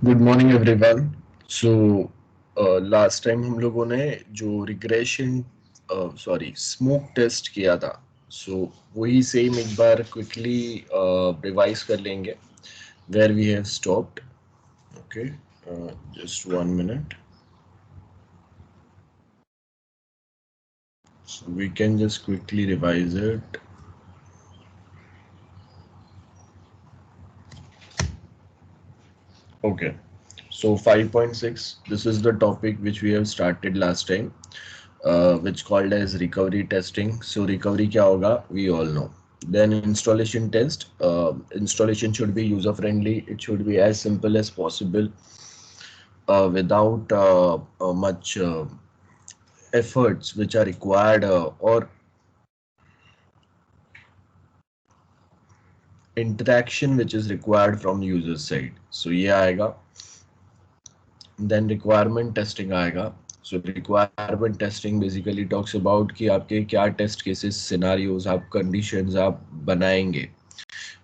Good morning everyone. So last time हम लोगों ने जो रिग्रेशन स्मोक टेस्ट किया था, सो वही सेम एक बार क्विकली रिवाइज कर लेंगे where we have stopped. Okay, just 1 minute, so we can just quickly revise it. Okay, so 5.6, this is the topic which we have started last time, which called as recovery testing. So recovery क्या होगा, we all know. Then installation test. Installation should be user friendly. It should be as simple as possible, without much efforts which are required, or interaction which is required from user side. So ये आएगा. Then requirement testing आएगा. So requirement testing basically talks about कि आपके क्या test cases, scenarios, आप conditions आप बनाएंगे.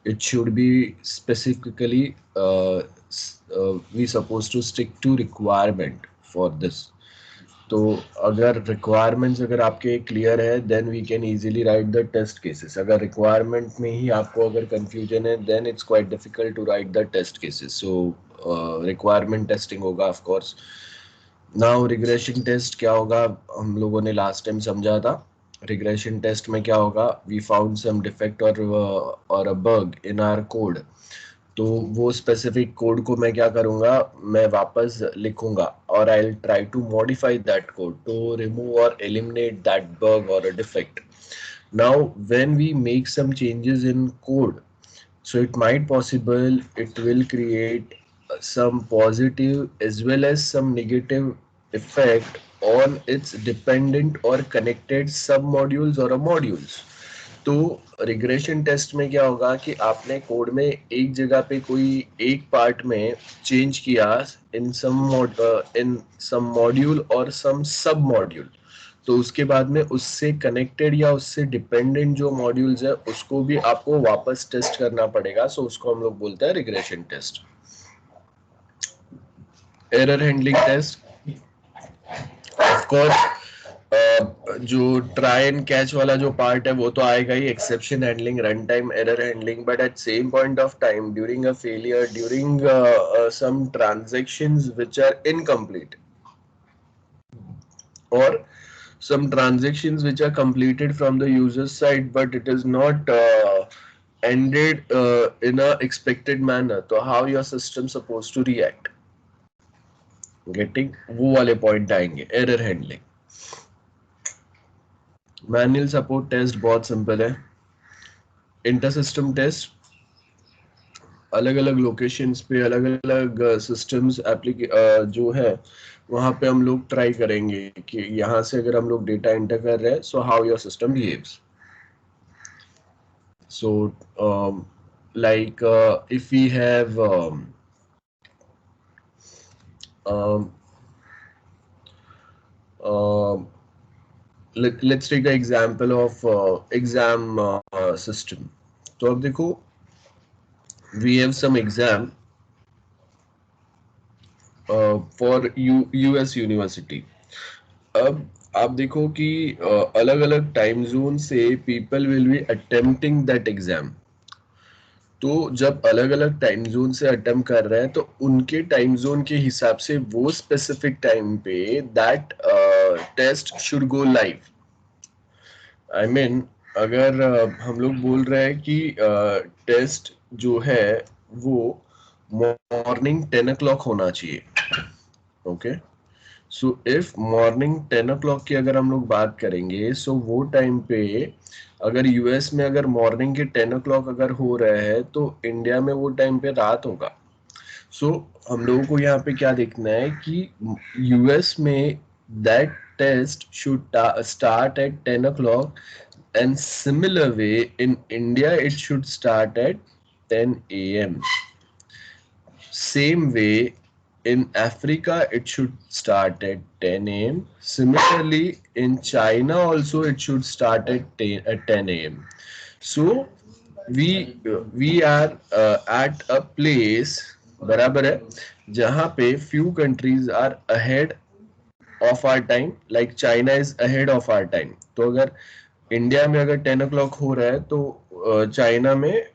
It should be specifically, we suppose to stick to requirement for this. तो अगर रिक्वायरमेंट्स अगर आपके क्लियर है, then we can easily write the test cases. अगर रिक्वायरमेंट में ही आपको अगर कंफ्यूजन है, then it's quite difficult to write the test cases. So requirement testing होगा of course. Now regression test क्या होगा, हम लोगों ने लास्ट टाइम समझा था. रिग्रेशन टेस्ट में क्या होगा, वी फाउंड सम डिफेक्ट और a bug in our code. तो वो स्पेसिफिक कोड को मैं क्या करूंगा, मैं वापस लिखूंगा और I will try to modify that code to remove और एलिमिनेट दैट बग और a defect. Now when we make some changes in code, so it might possible it will create some positive as well as some negative effect on its dependent or connected sub modules or a modules. तो regression test में क्या होगा कि आपने code में एक जगह पे कोई एक पार्ट में चेंज किया इन सम मॉड्यूल और सम सब मॉड्यूल. तो उसके बाद में उससे कनेक्टेड या उससे डिपेंडेंट जो मॉड्यूल्स है उसको भी आपको वापस टेस्ट करना पड़ेगा. सो उसको हम लोग बोलते हैं regression test. Error handling test, of course जो ट्राई एंड कैच वाला जो पार्ट है वो तो आएगा ही. Exception handling, run time error handling, but at same point of time during a failure, during some transactions which are incomplete, or some transactions which are completed from the user side but it is not ended in a expected manner. So how your system supposed to react, getting वो वाले point आएंगे. Error handling. Manual support test बहुत simple है. Inter system test, अलग अलग locations पे अलग अलग सिस्टम्स जो है वहां पे हम लोग ट्राई करेंगे कि यहाँ से अगर हम लोग डेटा एंटर कर रहे हैं, so how your system behaves. So, if we have um, uh, let's take an example of exam system. तो अब देखो, we have some exam for US university. अब आप देखो कि अलग अलग टाइम जोन से people will be attempting that exam. तो जब अलग अलग टाइम जोन से अटेम्प्ट कर रहे हैं तो उनके टाइम जोन के हिसाब से वो स्पेसिफिक टाइम पे that test should go live. I mean, अगर हम लोग बोल रहे हैं कि टेस्ट जो है वो मॉर्निंग 10 o'clock होना चाहिए. Okay, so if morning 10 o'clock की अगर हम लोग बात करेंगे, सो वो टाइम पे अगर यूएस में अगर मॉर्निंग के 10 o'clock अगर हो रहे हैं तो इंडिया में वो टाइम पे रात होगा. सो हम लोगों को यहाँ पे क्या देखना है कि यूएस में that test should start at 10 o'clock, and similar way in India it should start at 10 a.m. Same way in Africa it should start at 10 a.m. Similarly in China also it should start at 10 a.m. So we are at a place बराबर है, जहां पे few countries are ahead of our time, like China is ahead of our time. तो अगर India में अगर 10 o'clock हो रहा है तो चाइना में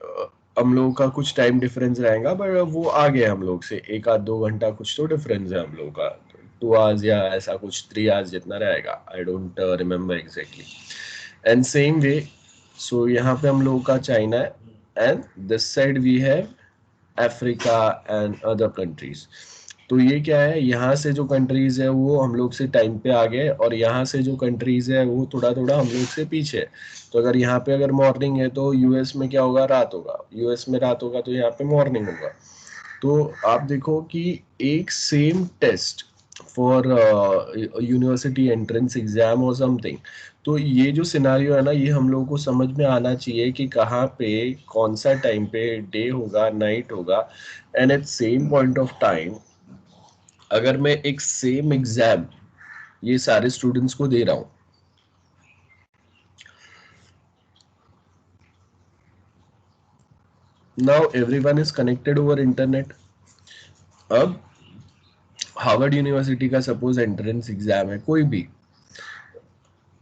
हम लोगों का कुछ टाइम डिफरेंस रहेगा, बट वो आगे हम लोग से 1 आध 2 घंटा कुछ तो डिफरेंस है हम लोग का, 2 hours या ऐसा कुछ 3 hours जितना रहेगा, I don't remember exactly. And same way, so यहाँ पे हम लोगों का चाइना है, and this side we have Africa and other countries. तो ये क्या है, यहाँ से जो कंट्रीज है वो हम लोग से टाइम पे आ गए, और यहाँ से जो कंट्रीज है वो थोड़ा थोड़ा हम लोग से पीछे है। तो अगर यहाँ पे अगर मॉर्निंग है तो यूएस में क्या होगा, रात होगा, यूएस में रात होगा तो यहाँ पे मॉर्निंग होगा। तो आप देखो कि एक same test for university entrance exam और समथिंग, तो ये जो सिनारियो है ना, ये हम लोगों को समझ में आना चाहिए कि कहाँ पे कौन सा टाइम पे डे होगा, नाइट होगा, and at same point of time अगर मैं एक सेम एग्जाम ये सारे स्टूडेंट्स को दे रहा हूँ, now everyone is connected over internet. अब हार्वर्ड यूनिवर्सिटी का सपोज एंट्रेंस एग्जाम है कोई भी,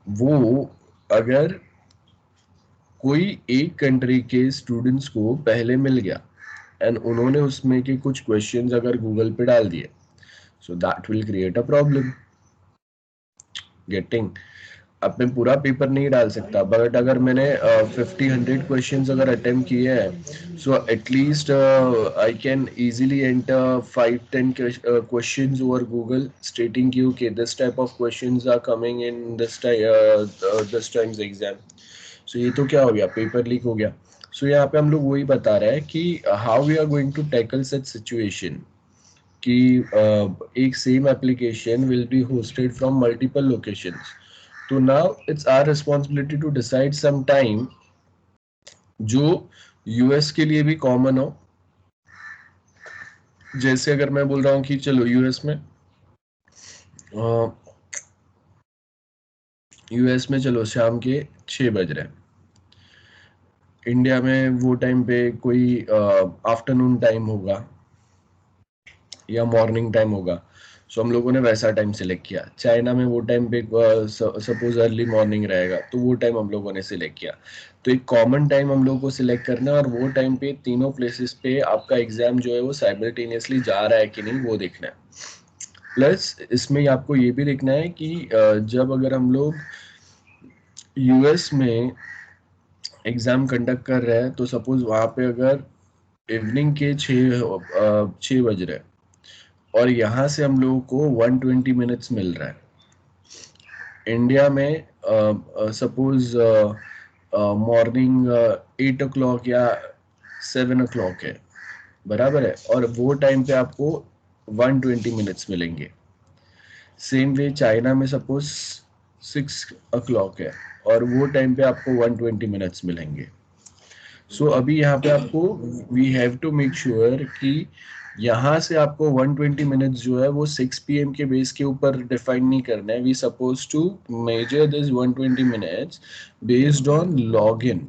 वो अगर कोई एक कंट्री के स्टूडेंट्स को पहले मिल गया एंड उन्होंने उसमें के कुछ क्वेश्चंस अगर गूगल पे डाल दिए, so that will create a problem getting. अब मैं पूरा पेपर नहीं डाल सकता, बट अगर मैंने 50-100 क्वेश्चंस अगर अटेम्प्ट किए हैं, so at least I can easily enter 5-10 questions over Google stating कि okay this type of questions are coming in this times exam. So ये तो क्या हो गया, पेपर लीक हो गया। सो यहाँ पे हम लोग वही बता रहे हैं कि how we are going to tackle such situation कि एक same application will be hosted from multiple locations. तो now it's our responsibility to decide some time जो यूएस के लिए भी कॉमन हो। जैसे अगर मैं बोल रहा हूँ कि चलो यूएस में चलो शाम के 6 बज रहे हैं, इंडिया में वो टाइम पे कोई आफ्टरनून टाइम होगा या मॉर्निंग टाइम होगा। सो हम लोगों ने वैसा टाइम सिलेक्ट किया। चाइना में वो टाइम पे सपोज अर्ली मॉर्निंग रहेगा तो वो टाइम हम लोगों ने सिलेक्ट किया। तो एक कॉमन टाइम हम लोगों को सिलेक्ट करना है, और वो टाइम पे तीनों प्लेसेस पे आपका एग्जाम जो है वो साइमल्टेनियसली जा रहा है कि नहीं वो देखना है। प्लस इसमें आपको ये भी देखना है कि जब अगर हम लोग यूएस में एग्जाम कंडक्ट कर रहे हैं तो सपोज वहाँ पे अगर इवनिंग के 6 बज रहे हैं और यहाँ से हम लोगों को 120 मिनट्स मिल रहा है। इंडिया में सपोज मॉर्निंग 8 o'clock या 7 o'clock है, बराबर है, और वो टाइम पे आपको 120 मिनट्स मिलेंगे। सेम वे चाइना में सपोज 6 o'clock है और वो टाइम पे आपको 120 मिनट्स मिलेंगे। सो अभी यहाँ पे आपको we have to make sure कि यहाँ से आपको 120 मिनट्स जो है वो 6 PM के बेस के ऊपर डिफाइन नहीं करना है। We suppose to measure this 120 minutes based on log in,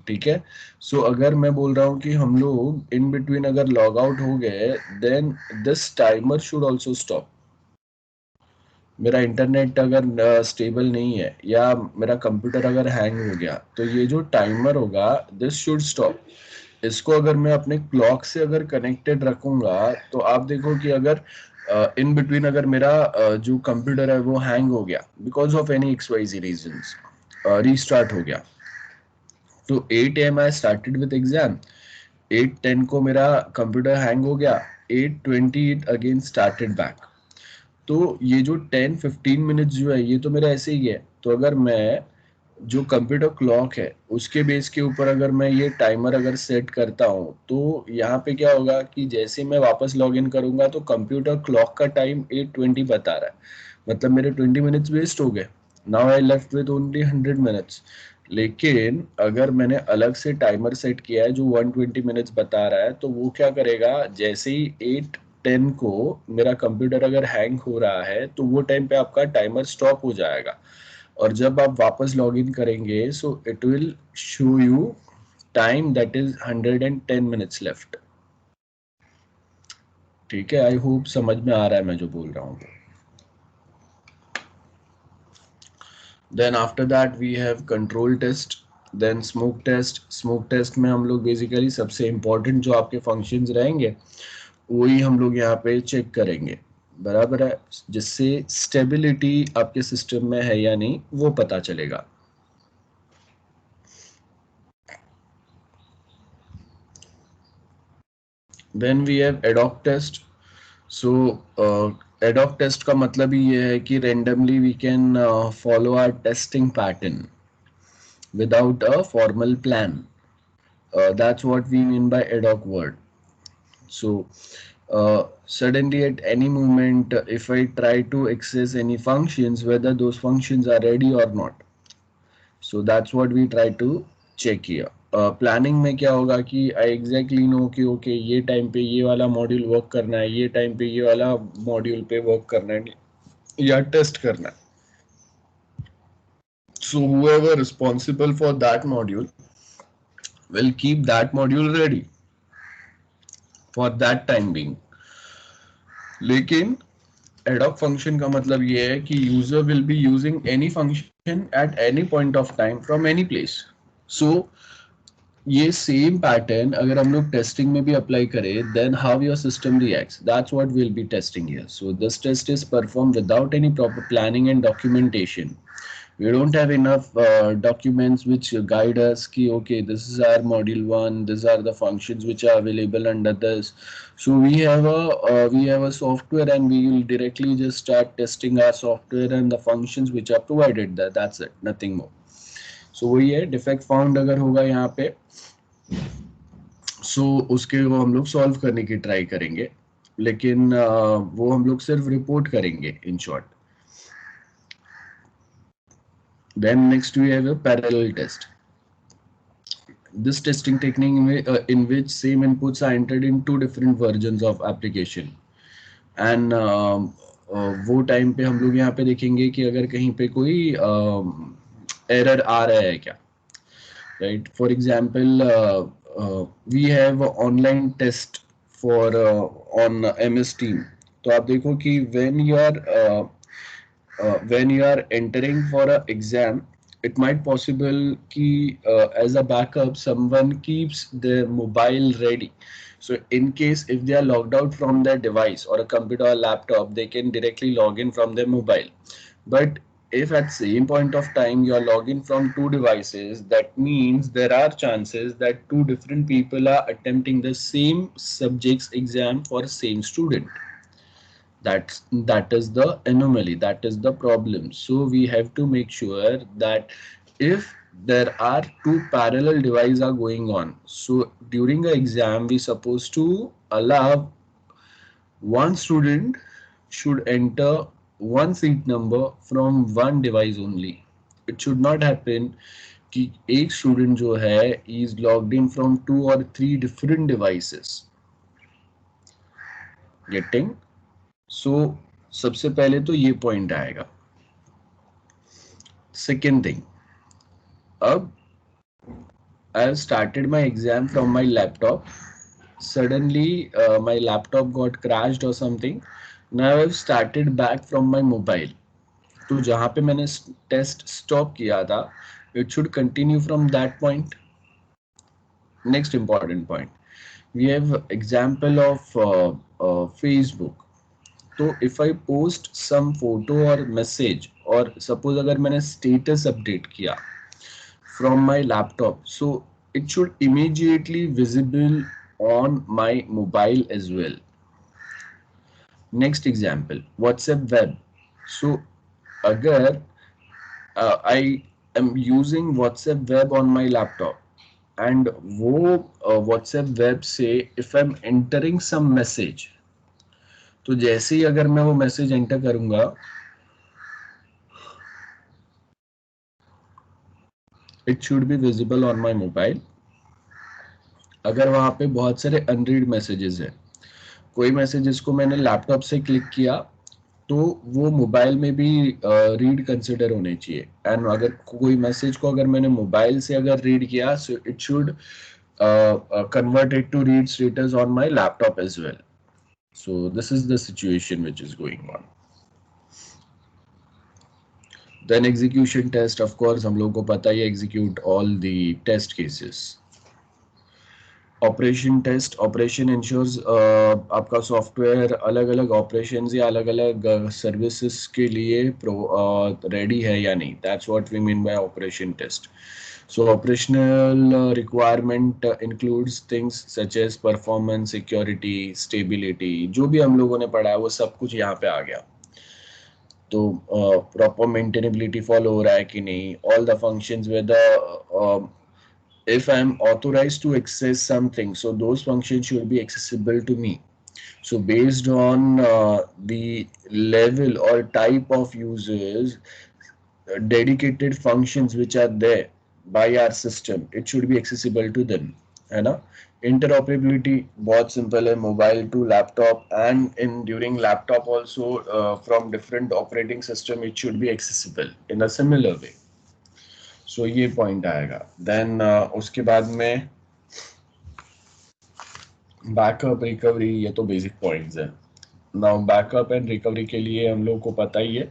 ठीक है। सो अगर मैं बोल रहा हूँ कि हम लोग इन बिटवीन अगर लॉग आउट हो गए then this timer should also stop. मेरा इंटरनेट अगर स्टेबल नहीं है या मेरा कंप्यूटर अगर हैंग हो गया तो ये जो टाइमर होगा दिस शुड स्टॉप। इसको अगर मैं अपने क्लॉक से अगर कनेक्टेड रखूंगा तो आप देखो कि अगर इन बिटवीन अगर मेरा जो कंप्यूटर है वो हैंग हो गया because of any XYZ reasons, restart हो गया, तो 8 AM I started with exam, 8:10 को मेरा कंप्यूटर हैंग हो गया, 8:20 इट अगेन स्टार्टेड बैक। तो ये जो 10-15 मिनट्स जो है ये तो मेरा ऐसे ही है। तो अगर मैं जो कंप्यूटर क्लॉक है उसके बेस के ऊपर अगर मैं ये टाइमर अगर सेट करता हूँ तो यहाँ पे क्या होगा कि जैसे मैं वापस लॉग इन करूंगा तो कंप्यूटर क्लॉक का टाइम 8:20 बता रहा है, मतलब मेरे 20 मिनट्स वेस्ट हो गए। Now I left with only 100 minutes. लेकिन अगर मैंने अलग से टाइमर सेट किया है जो 120 मिनट्स बता रहा है तो वो क्या करेगा, जैसे ही 8:10 को मेरा कंप्यूटर अगर हैंग हो रहा है तो वो टाइम पे आपका टाइमर स्टॉप हो जाएगा, और जब आप वापस लॉग इन करेंगे so it will show you time that is 110 minutes left. ठीक है, आई होप समझ में आ रहा है मैं जो बोल रहा हूँ। Then after that we have control test, then smoke test. Smoke test में हम लोग बेसिकली सबसे इम्पोर्टेंट जो आपके फंक्शंस रहेंगे वही हम लोग यहाँ पे चेक करेंगे, बराबर है, जिससे स्टेबिलिटी आपके सिस्टम में है या नहीं वो पता चलेगा। Then we have ad hoc test. So ad hoc test का मतलब ही ये है कि randomly we can follow our testing pattern without a formal plan. That's what we mean by ad hoc word. So, suddenly at any moment, if I try to access any functions, whether those functions are ready or not. So that's what we try to check here. Planning में क्या होगा कि आई exactly no कि okay ये time पे ये वाला module work करना है, ये टाइम पे ये वाला मॉड्यूल पे वर्क करना है या टेस्ट करना है. So whoever responsible for that module will keep that module ready for that time being. लेकिन एडॉक फंक्शन का मतलब ये है कि user will be using any function at any point of time from any place. So ये same pattern अगर हम लोग टेस्टिंग में भी अप्लाई करें, then how your system reacts, that's what will be testing here. So this test is perform without any proper planning and documentation. We don't have enough documents which guide us ki okay this is our module 1, these are the functions which are available under this. So we have a software and we will directly just start testing our software and the functions which are provided there. That's it, nothing more. So वही है, defect found अगर होगा यहाँ पे so उसके वो हम लोग solve करने की try करेंगे, लेकिन वो हम लोग सिर्फ report करेंगे in short. Then next we have a parallel test. This testing technique in which same inputs are entered in two different versions of application. And वो टाइम पे हम लोग यहाँ पे देखेंगे कि अगर कहीं पे कोई एरर आ रहा है क्या, right. For example we have online test for on MS Team. तो आप देखो कि when you are entering for a exam, it might possible ki as a backup someone keeps their mobile ready. So in case if they are logged out from their device or a computer or laptop, they can directly log in from their mobile. But if at same point of time you are logging from two devices, that means there are chances that two different people are attempting the same subject's exam for same student. That is the anomaly, that is the problem. So we have to make sure that if there are two parallel devices are going on, so during the exam we supposed to allow one student should enter one seat number from one device only. It should not happen कि एक student जो है is logged in from 2 or 3 different devices. Getting? So सबसे पहले तो ये point आएगा. Second thing, अब I have started my exam from my laptop. Suddenly my laptop got crashed or something. Now I have started back from my mobile. तो जहाँ पे मैंने टेस्ट स्टॉप किया था, it should continue from that point. Next important point, we have example of Facebook. तो if I post some photo और message, और suppose अगर मैंने स्टेटस अपडेट किया from my laptop, so it should immediately visible on my mobile as well. Next example, WhatsApp web. So अगर I am using WhatsApp web on my laptop and वो WhatsApp web से if I am entering some message, तो जैसे ही अगर मैं वो message enter करूंगा, it should be visible on my mobile. अगर वहां पे बहुत सारे अनरीड मैसेजेस है, कोई मैसेजेस को मैंने लैपटॉप से क्लिक किया, तो वो मोबाइल में भी रीड कंसिडर होने चाहिए. एंड अगर कोई मैसेज को अगर मैंने मोबाइल से अगर रीड किया, so it should convert it to read status on my laptop as well. So this is the situation which is going on. Then execution test, of course हम लोग को पता ही है, execute all the test cases. Operation test, operation ensures आपका software अलग अलग operations या अलग अलग सर्विसेज के लिए रेडी है या नहीं. That's what we mean by operation test. So operational requirement includes things such as performance, security, stability, जो भी हम लोगों ने पढ़ा है वो सब कुछ यहाँ पे आ गया. तो प्रॉपर मेंटेनेबिलिटी फॉलो हो रहा है कि नहीं, all the functions whether if I'm authorized to access something, so those functions should be accessible to me. So based on the level or type of users, dedicated functions which are there by our system, it should be accessible to them, है ना. Interoperability बहुत simple है, mobile to laptop and in during laptop also from different operating system it should be accessible in a similar way. सो ये point आएगा. Then उसके बाद में backup recovery, ये तो बेसिक पॉइंट्स है. नाउ बैकअप एंड रिकवरी के लिए हम लोग को पता ही है,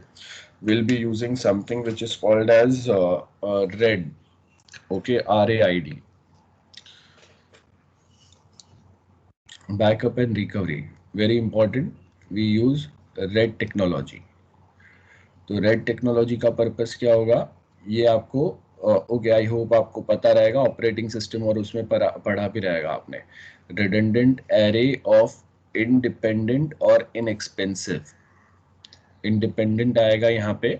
will be using something which is called as RAID. Okay, RAID, backup and recovery, very important. We use RAID technology. तो रेड टेक्नोलॉजी का पर्पस क्या होगा, ये आपको ओके आई होप आपको पता रहेगा. ऑपरेटिंग सिस्टम और उसमें पढ़ा भी रहेगा आपने. रिडंडेंट एरे ऑफ इंडिपेंडेंट और इनएक्सपेंसिव. इंडिपेंडेंट आएगा यहाँ पे,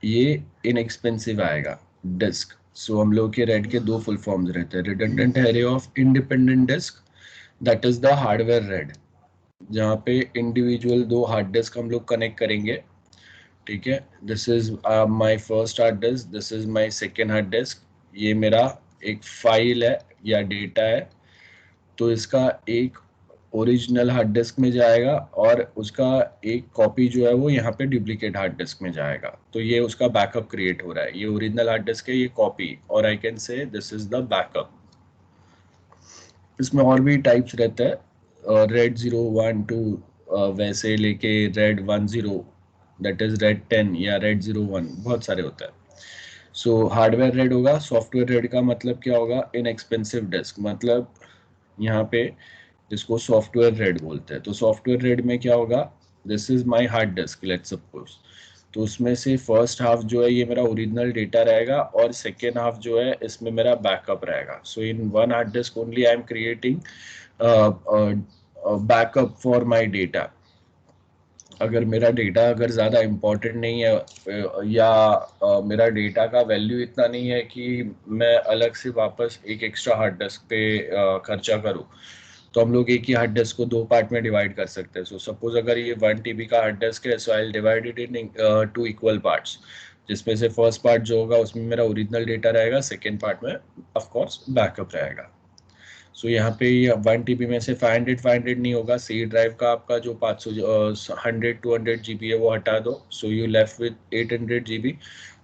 ये इनएक्सपेंसिव आएगा डिस्क. सो हम लोग के रेड के दो फुल फॉर्म्स रहते हैं. Redundant array of independent disk, that is the hardware RAID, जहाँ पे इंडिविजुअल दो हार्ड डिस्क हम लोग कनेक्ट करेंगे. ठीक है, this is my first hard disk, this is my second hard disk. ये मेरा एक फाइल है या डेटा है, तो इसका एक ओरिजिनल हार्ड डिस्क में जाएगा और उसका एक कॉपी जो है वो यहाँ पे डुप्लीकेट हार्ड डिस्क में जाएगा. तो ये उसका बैकअप क्रिएट हो रहा है. ये ओरिजिनल हार्ड डिस्क है, ये कॉपी, और I can say this is the backup. इसमें और भी टाइप्स रहते हैं, रेड 0, 1, 2 वैसे लेके रेड 10, दैट इज रेड 10 या रेड 01, बहुत सारे होते हैं. सो हार्डवेयर रेड होगा. सॉफ्टवेयर रेड का मतलब क्या होगा, इनएक्सपेंसिव डिस्क, मतलब यहाँ पे जिसको सॉफ्टवेयर रेड बोलते हैं. तो सॉफ्टवेयर रेड में क्या होगा, this is my hard disk let's suppose. तो उसमें से फर्स्ट हाफ जो है ये मेरा ओरिजिनल डेटा रहेगा और सेकेंड हाफ जो है इसमें मेरा बैकअप रहेगा. So in one hard disk only I am creating backup for my data. अगर मेरा डेटा अगर ज़्यादा इम्पोर्टेंट नहीं है या मेरा डेटा का वैल्यू इतना नहीं है कि मैं अलग से वापस एक एक्स्ट्रा हार्ड डिस्क पे खर्चा करूँ, तो हम लोग एक ही हार्ड डिस्क को दो पार्ट में डिवाइड कर सकते हैं. सो सपोज अगर ये 1 TB का हार्ड डिस्क है, so I divide it in 2 equal parts, जिसमें से फर्स्ट पार्ट जो होगा उसमें मेरा ओरिजिनल डेटा रहेगा, सेकेंड पार्ट में ऑफकोर्स बैकअप रहेगा. सो यहाँ पे 1 TB में से 500 नहीं होगा. सी ड्राइव का आपका जो 100-200 GB है वो हटा दो. So you left with 800 GB.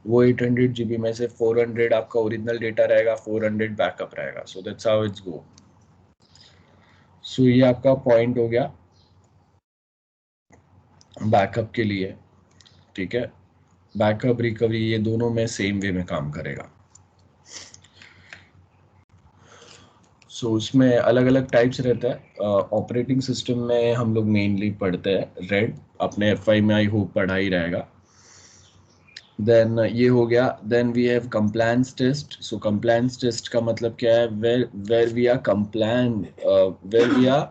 वो 800 GB में से 400 आपका ओरिजिनल डेटा रहेगा, 400 बैकअप रहेगा. So that's how it's go. So ये आपका पॉइंट हो गया बैकअप के लिए. ठीक है, बैकअप रिकवरी ये दोनों में सेम वे में काम करेगा. सो उसमें अलग अलग टाइप्स रहता है. ऑपरेटिंग सिस्टम में हम लोग मेनली पढ़ते हैं रेड, अपने FI में आई होप पढ़ा ही रहेगा. देन ये हो गया. Then we have compliance test. So compliance test का मतलब क्या है, where we are compliant, where we are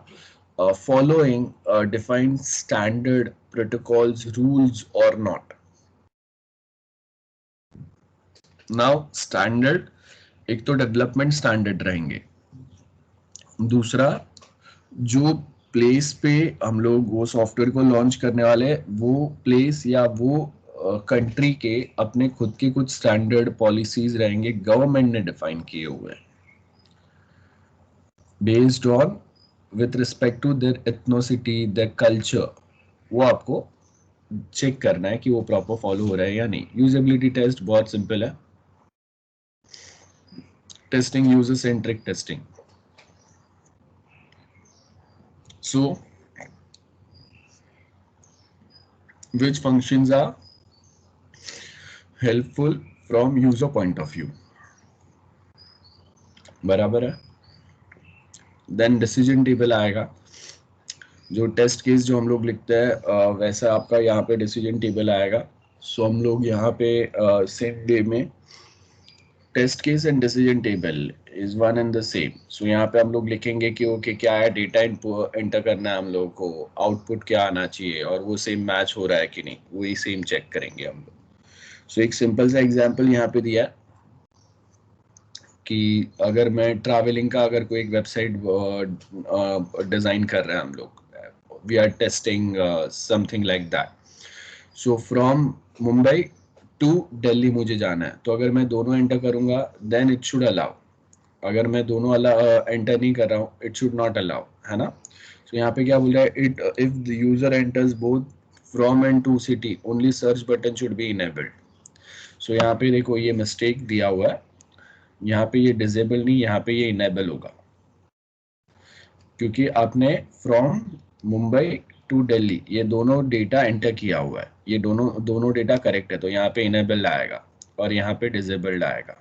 following defined standard protocols, rules or not. Now standard, एक तो डेवलपमेंट स्टैंडर्ड रहेंगे, दूसरा जो प्लेस पे हम लोग वो सॉफ्टवेयर को लॉन्च करने वाले वो प्लेस या वो कंट्री के अपने खुद के कुछ स्टैंडर्ड पॉलिसीज रहेंगे, गवर्नमेंट ने डिफाइन किए हुए हैं, based on with respect to their ethnicity, their culture. वो आपको चेक करना है कि वो प्रॉपर फॉलो हो रहा है या नहीं. यूजेबिलिटी टेस्ट बहुत सिंपल है. Testing, user centric testing. So which functions are helpful from user point of view. बराबर है. देन डिसीजन टेबल आएगा. जो टेस्ट केस जो हम लोग लिखते हैं वैसा आपका यहाँ पे डिसीजन टेबल आएगा. सो हम लोग यहाँ पे सेम वे में test case and decision table is one and the same. So यहाँ पे हम लोग लिखेंगे कि ओके क्या है, डेटा एंटर करना है हम लोग को, आउटपुट क्या आना चाहिए और वो सेम मैच हो रहा है कि नहीं, वही सेम चेक करेंगे हम लोग. सो एक सिंपल सा एग्जांपल यहाँ पे दिया है कि अगर मैं ट्रैवलिंग का अगर कोई एक वेबसाइट डिजाइन कर रहे हैं हम लोग, we are testing something like that. So from Mumbai to Delhi मुझे जाना है, तो अगर मैं दोनों एंटर करूंगा देन इट शुड अलाउ. अगर मैं दोनों एंटर नहीं कर रहा हूँ इट शुड नॉट अलाउ, है ना. सो यहाँ पे क्या बोल रहा है, it if the user enters both from and to city only search button should be enabled. So यहाँ पे देखो ये मिस्टेक दिया हुआ है, यहाँ पे ये डिसेबल नहीं, यहाँ पे ये इनेबल होगा क्योंकि आपने फ्रॉम मुंबई टू दिल्ली ये दोनों डेटा एंटर किया हुआ है, ये दोनों डेटा करेक्ट है, तो यहाँ पे इनेबल आएगा और यहाँ पे डिसेबल्ड आएगा.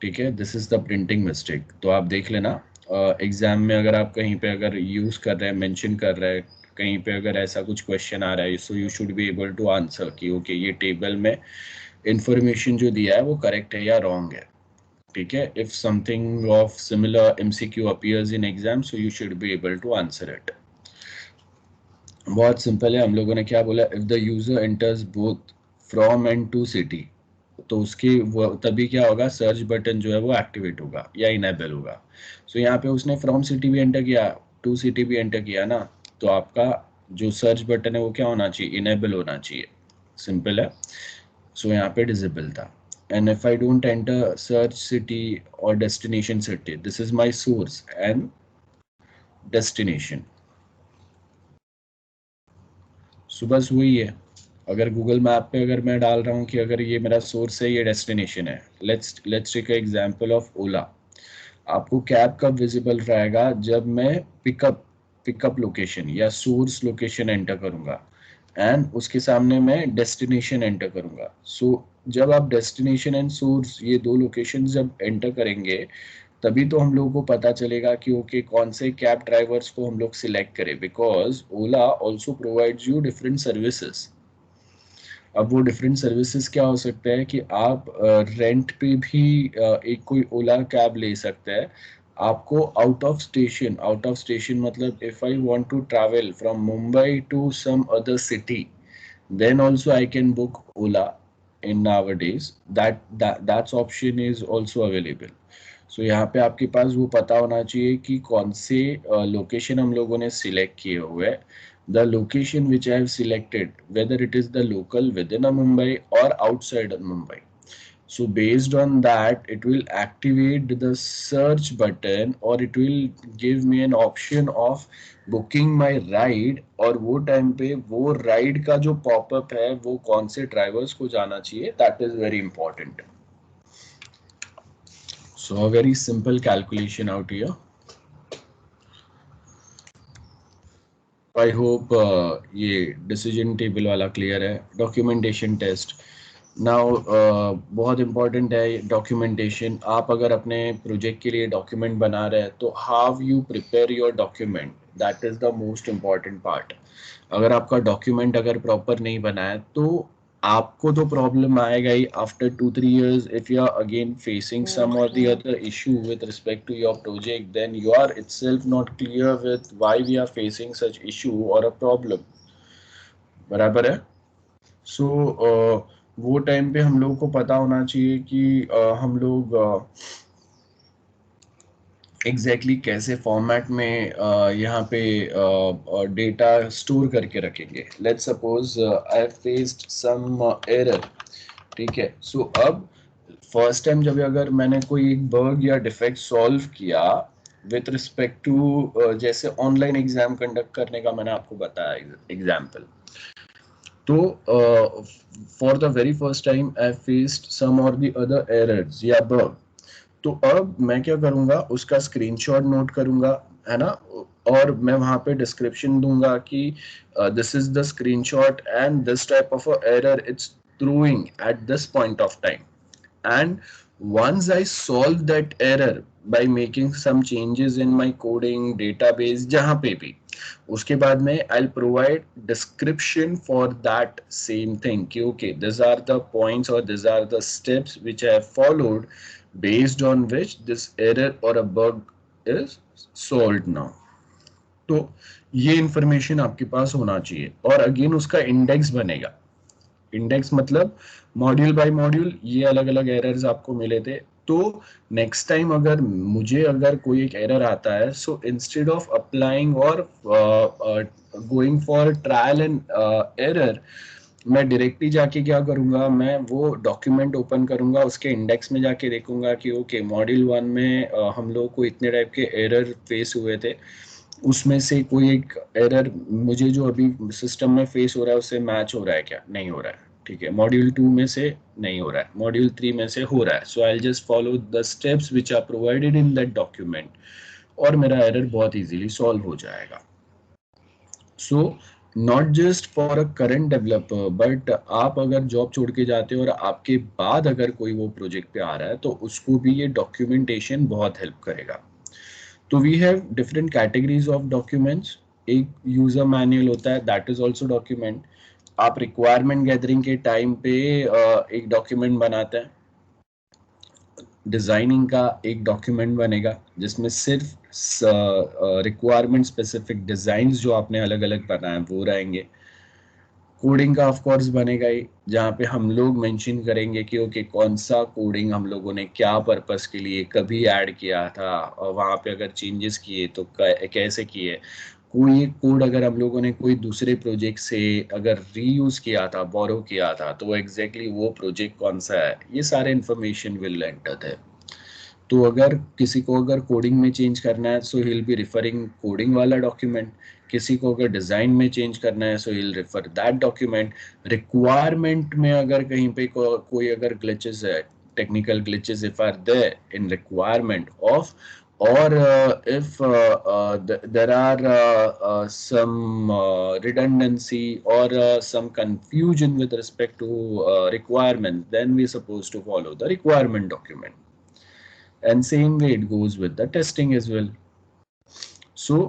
ठीक है, this is the printing mistake. तो आप देख लेना एग्जाम में अगर आप कहीं पे अगर यूज कर रहे हैं, मेंशन कर रहे हैं कहीं पे, अगर ऐसा कुछ क्वेश्चन आ रहा है, so you should be able to answer कि ओके ये टेबल में इंफॉर्मेशन जो दिया है वो करेक्ट है या रॉन्ग है. ठीक है, if something of similar MCQ appears in exam so you should be able to answer it. बहुत सिंपल है. हम लोगों ने क्या बोला, if the user enters both from and to city, तो उसकी तभी क्या होगा, सर्च बटन जो है वो एक्टिवेट होगा या इनेबल होगा. सो यहाँ पे उसने फ्रॉम सिटी भी एंटर किया, टू सिटी भी एंटर किया ना, तो आपका जो सर्च बटन है वो क्या होना चाहिए, इनेबल होना चाहिए. सिंपल है. सो यहाँ पे डिसेबल था. And if I don't enter search city or destination city, this is my source and destination. So बस वही है. अगर गूगल मैप पे अगर मैं डाल रहा हूँ कि अगर ये मेरा सोर्स है, ये डेस्टिनेशन है. लेट्स टेक एग्जांपल ऑफ ओला. आपको कैब कब विजिबल रहेगा, जब मैं पिकअप लोकेशन या सोर्स लोकेशन एंटर करूंगा एंड उसके सामने मैं डेस्टिनेशन एंटर करूंगा. सो जब आप डेस्टिनेशन एंड सोर्स ये दो लोकेशन जब एंटर करेंगे तभी तो हम लोगों को पता चलेगा कि ओके कौन से कैब ड्राइवर्स को हम लोग सिलेक्ट करें, because Ola also provides you different services. अब वो डिफरेंट सर्विसेज क्या हो सकता है कि आप रेंट पे भी एक कोई ओला कैब ले सकते हैं. आपको आउट ऑफ स्टेशन मतलब if I want to travel from Mumbai to some other city then also I can book Ola in nowadays. That's option is also available. So यहाँ पे आपके पास वो पता होना चाहिए कि कौन से लोकेशन हम लोगों ने सिलेक्ट किए हुए हैं. The location which I have selected, whether it is the local within a Mumbai or outside of Mumbai. So based on that, it will activate the search button or it will give me an option of booking my ride. और वो time पे वो ride का जो popup है वो कौन से ड्राइवर्स को जाना चाहिए, that is very important. So a very simple calculation out here. I hope ये डिसीजन टेबल वाला क्लियर है. डॉक्यूमेंटेशन टेस्ट नाउ बहुत इंपॉर्टेंट है डॉक्यूमेंटेशन. आप अगर अपने प्रोजेक्ट के लिए डॉक्यूमेंट बना रहे हैं तो how you prepare your document, that is the most important part. अगर आपका डॉक्यूमेंट अगर प्रॉपर नहीं बना है तो आपको तो प्रॉब्लम आएगा ही after 2-3 years. if you are again facing some or the other issue with respect to your project, then you are itself not clear with why we are facing such issue or a problem. बराबर है. सो वो time पे हम लोग को पता होना चाहिए कि हम लोग एग्जैक्टली कैसे फॉर्मेट में यहाँ पे डेटा स्टोर करके रखेंगे. Let's suppose I have faced some error. ठीक है. सो अब फर्स्ट टाइम जब अगर मैंने कोई एक बग या डिफेक्ट सॉल्व किया विथ रिस्पेक्ट टू जैसे ऑनलाइन एग्जाम कंडक्ट करने का मैंने आपको बताया एग्जाम्पल, तो for the very first time I faced some or the other errors या बग. तो अब मैं क्या करूंगा, उसका स्क्रीनशॉट नोट करूंगा, है ना, और मैं वहां पे डिस्क्रिप्शन दूंगा कि this is the screenshot and this type of error it's throwing at this point of time. And once I solve that error by making some changes in my coding database जहां पे भी, उसके बाद में I'll provide description for that same thing कि okay, these are the points or these are the steps which I have followed based on which this error or a bug is solved now. तो ये information आपके पास होना चाहिए, और again उसका index बनेगा. Index मतलब मॉड्यूल बाय मॉड्यूल ये अलग अलग एरर्स आपको मिले थे. तो नेक्स्ट टाइम अगर मुझे अगर कोई एक एरर आता है, सो इंस्टेड ऑफ अप्लाइंग और going for trial and error, मैं डायरेक्टली जाके क्या करूंगा, मैं वो डॉक्यूमेंट ओपन करूंगा, उसके इंडेक्स में जाके देखूंगा कि ओके मॉड्यूल 1 में हम लोग को इतने टाइप के एरर फेस हुए थे, उसमें से कोई एक एरर मुझे जो अभी सिस्टम में फेस हो रहा है उससे मैच हो रहा है क्या, नहीं हो रहा है, ठीक है, मॉड्यूल 2 में से नहीं हो रहा है, मॉड्यूल 3 में से हो रहा है, so I will just follow the steps which are provided in that document, और मेरा एरर बहुत इजीली सॉल्व हो जाएगा. So not just for a current developer, but आप अगर जॉब छोड़ के जाते हो और आपके बाद अगर कोई वो प्रोजेक्ट पे आ रहा है, तो उसको भी ये डॉक्यूमेंटेशन बहुत हेल्प करेगा. तो we have different categories of documents. एक यूजर मैनुअल होता है, दैट इज आल्सो डॉक्यूमेंट. आप रिक्वायरमेंट गैदरिंग के टाइम पे एक डॉक्यूमेंट बनाते हैं. डिजाइनिंग का एक डॉक्यूमेंट बनेगा जिसमें सिर्फ रिक्वायरमेंट स्पेसिफिक डिजाइन्स जो आपने अलग अलग बनाए वो रहेंगे. कोडिंग का ऑफ कोर्स बनेगा ही, जहाँ पे हम लोग मेंशन करेंगे कि ओके कौन सा कोडिंग हम लोगों ने क्या पर्पस के लिए कभी ऐड किया था, और वहाँ पे अगर चेंजेस किए तो कैसे किए. कोई एक कोड अगर हम लोगों ने कोई दूसरे प्रोजेक्ट से अगर रीयूज किया था, बोरो किया था, तो एग्जैक्टली वो प्रोजेक्ट कौन सा है, ये सारे इंफॉर्मेशन विल एंटर है. तो अगर किसी को अगर कोडिंग में चेंज करना है, so he will be referring coding वाला डॉक्यूमेंट. किसी को अगर डिजाइन में चेंज करना है, so he will refer that document. Requirement में अगर कहीं पे कोई अगर ग्लिचेस है, technical glitches if are there in requirement of, or if there are some redundancy or some confusion with respect to requirements, then we are supposed to follow the requirement document. And same way it goes with the testing as well. So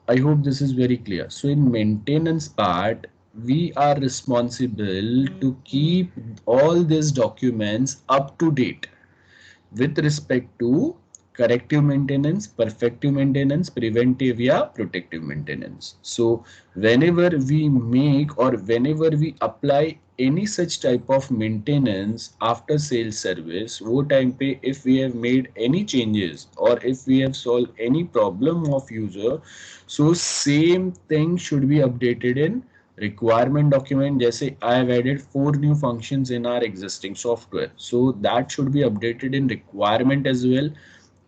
I hope this is very clear. So in maintenance part, we are responsible to keep all these documents up to date with respect to corrective maintenance, perfective maintenance, preventive या protective maintenance. So whenever we make or whenever we apply any such type of maintenance after sales service, वो time पे if we have made any changes or if we have solved any problem of user, so same thing should be updated in requirement document. जैसे I have added 4 new functions in our existing software, so that should be updated in requirement as well,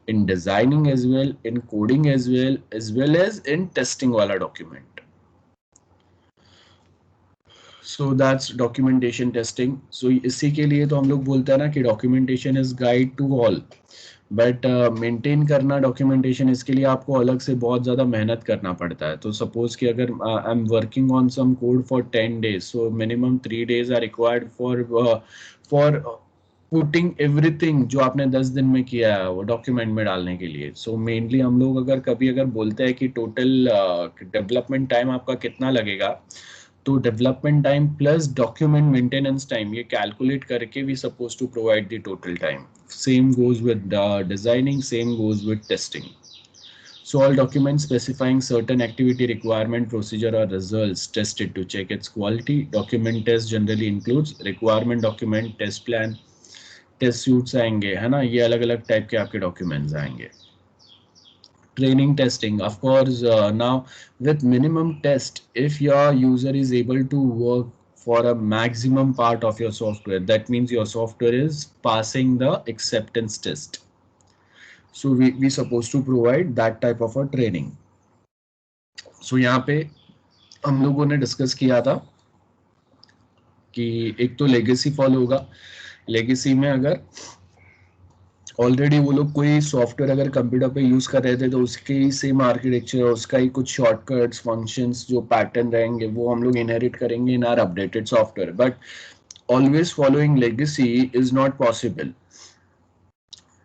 in designing as well, in coding as well as in testing वाला document. So that's documentation testing. So इसी के लिए तो हम लोग बोलते हैं ना कि documentation is guide to all. But maintain करना डॉक्यूमेंटेशन, इसके लिए आपको अलग से बहुत ज़्यादा मेहनत करना पड़ता है. तो सपोज कि अगर I am working on some code for 10 days, सो minimum 3 days are required for putting everything जो आपने 10 दिन में किया है वो डॉक्यूमेंट में डालने के लिए. सो मेनली हम लोग अगर कभी अगर बोलते हैं कि टोटल डेवलपमेंट टाइम आपका कितना लगेगा, तो development time plus document maintenance time ये कैलकुलेट करके we suppose to provide the total time. Same goes with designing, same goes with testing. So all documents specifying certain activity, requirement, procedure or results tested to check its quality. Document test generally includes requirement document, test plan, test suits आएंगे, है ना, ये अलग अलग type के आपके documents आएंगे. Training testing, of course, now with minimum test, if your user is able to work for a maximum part of your software, that means your software is passing the acceptance test. So we supposed to provide that type of a training. So यहाँ पे हम लोगों ने discuss किया था कि एक तो लेगेसी फॉलो होगा. लेगेसी में अगर ऑलरेडी वो लोग कोई सॉफ्टवेयर अगर कंप्यूटर पे यूज कर रहे थे तो उसके ही सेम आर्किटेक्चर, उसका ही कुछ शॉर्टकट्स, फंक्शंस, जो पैटर्न रहेंगे वो हम लोग इनहेरिट करेंगे इन are updated software. But always following legacy is not possible.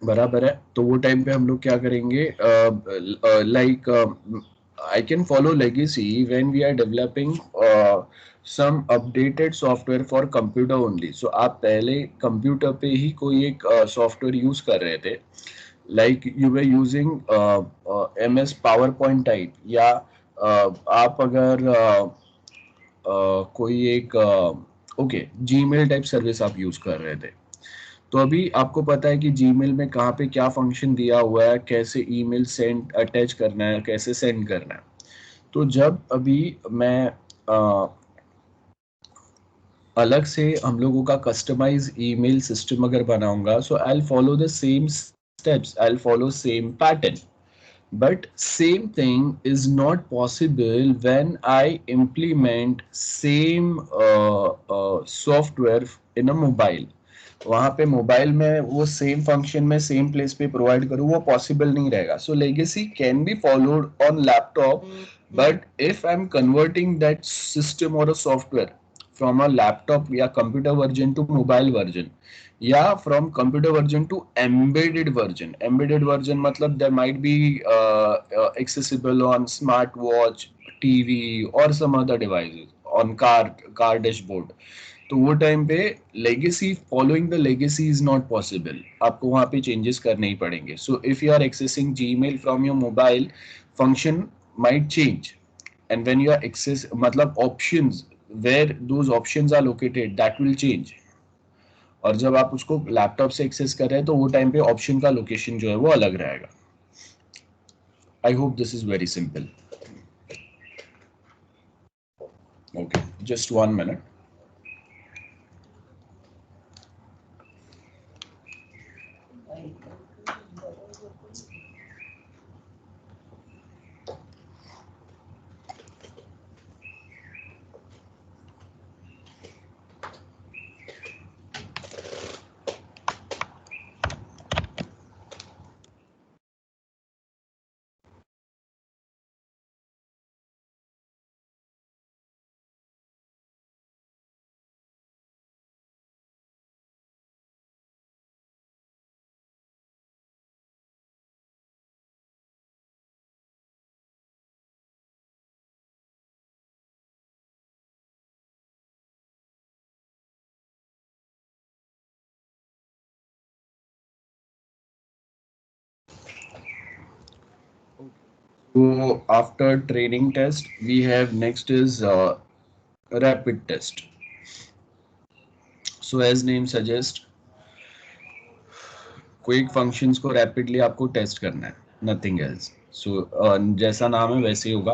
बराबर है. तो वो टाइम पे हम लोग क्या करेंगे, like I can follow legacy when we are developing some updated software for computer only. So आप पहले कंप्यूटर पे ही कोई एक सॉफ्टवेयर यूज कर रहे थे, like you were using MS power point type, या आप अगर कोई एक ओके जीमेल टाइप सर्विस आप यूज कर रहे थे. तो अभी आपको पता है कि जीमेल में कहाँ पे क्या फंक्शन दिया हुआ है, कैसे ईमेल सेंड अटैच करना है, कैसे सेंड करना है. तो जब अभी मैं अलग से हम लोगों का कस्टमाइज ईमेल सिस्टम अगर बनाऊंगा, so I will follow the same steps, I will follow same pattern. But same thing is not possible when I implement same software in a mobile. वहां पे मोबाइल में वो सेम फंक्शन में same place पे provide करूँ, वो possible नहीं रहेगा. So legacy can be followed on laptop, but if I am converting that system or a software from a laptop या computer version to mobile version, या from computer version to embedded version. Embedded version मतलब there might be accessible on smart watch, TV और some other devices, on car dashboard. तो वो time पे legacy, following the legacy is not possible. आपको वहां पे changes करने ही पड़ेंगे. So if you are accessing Gmail from your mobile, function might change. And when you are access मतलब options, where those options are located, that will change. और जब आप उसको लैपटॉप से एक्सेस कर रहे हैं तो वो टाइम पे ऑप्शन का लोकेशन जो है वो अलग रहेगा. I hope this is very simple. Okay, just 1 minute. So after training test, we have next is rapid test. So as name suggests, कोई फंक्शंस को रैपिडली आपको टेस्ट करना है, नथिंग एल्स. सो जैसा नाम है वैसे ही होगा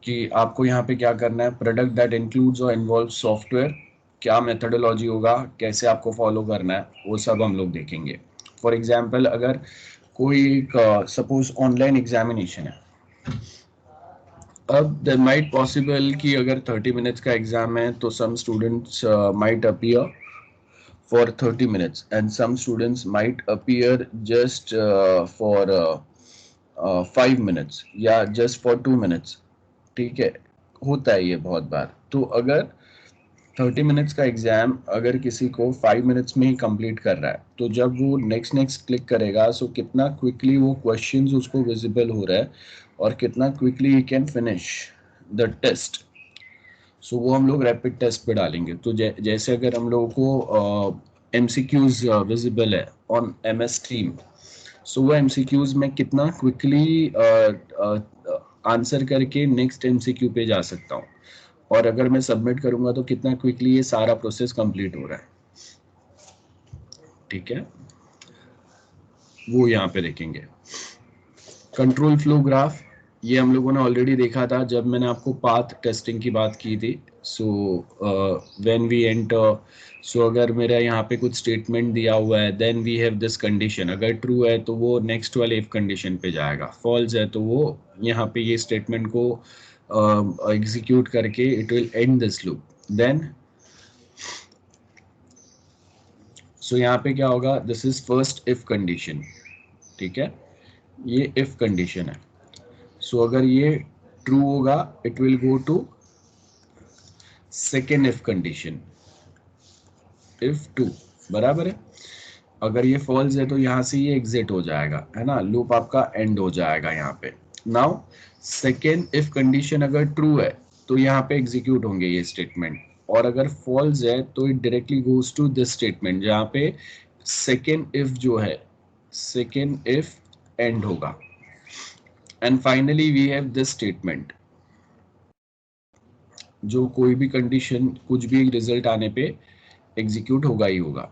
कि आपको यहाँ पे क्या करना है. प्रोडक्ट दैट इंक्लूड्स और इन्वॉल्व सॉफ्टवेयर, क्या मेथोडोलॉजी होगा, कैसे आपको फॉलो करना है, वो सब हम लोग देखेंगे. फॉर एग्जाम्पल, अगर कोई एक सपोज ऑनलाइन एग्जामिनेशन है. अब देयर माइट पॉसिबल कि अगर 30 minutes का एग्जाम है तो some students might appear for 30 minutes and some students might appear just for 5 minutes या just for 2 minutes. ठीक है, होता है ये बहुत बार. तो अगर 30 minutes का एग्जाम अगर किसी को 5 minutes में ही कंप्लीट कर रहा है, तो जब वो नेक्स्ट नेक्स्ट क्लिक करेगा, सो कितना क्विकली वो क्वेश्चंस उसको विजिबल हो रहा है और कितना quickly he can finish the test. So वो हम लोग रैपिड टेस्ट पे डालेंगे. तो जैसे अगर हम लोगों को MCQs विजिबल है ऑन MS Team, सो वो MCQs में कितना क्विकली आंसर करके नेक्स्ट MCQ पे जा सकता हूँ, और अगर मैं सबमिट करूंगा तो कितना क्विकली ये सारा प्रोसेस कंप्लीट हो रहा है. ठीक है, वो यहाँ पे देखेंगे. कंट्रोल फ्लो ग्राफ, ये हम लोगों ने ऑलरेडी देखा था जब मैंने आपको पाथ टेस्टिंग की बात की थी. So when we enter, so अगर मेरा यहाँ पे कुछ स्टेटमेंट दिया हुआ है, then we have this condition. अगर ट्रू है तो वो नेक्स्ट वाले इफ कंडीशन पे जाएगा, फॉल्स है तो वो यहाँ पे ये स्टेटमेंट को एग्जीक्यूट करके it will end this loop. Then so यहाँ पे क्या होगा, this is first if condition, ठीक है, ये इफ कंडीशन है। सो अगर ये ट्रू होगा it will go to second if condition, if two, बराबर है। अगर ये फॉल्स है तो यहाँ से ये एग्जिट हो जाएगा, है ना, लूप आपका एंड हो जाएगा यहाँ पे। नाउ सेकेंड इफ कंडीशन अगर ट्रू है तो यहाँ पे एग्जीक्यूट होंगे ये स्टेटमेंट, और अगर फॉल्स है तो it directly goes to this statement जहाँ पे सेकेंड इफ जो है, सेकेंड इफ एंड होगा। And finally we have this statement, जो कोई भी कंडीशन कुछ भी रिजल्ट आने पे एग्जीक्यूट होगा ही होगा।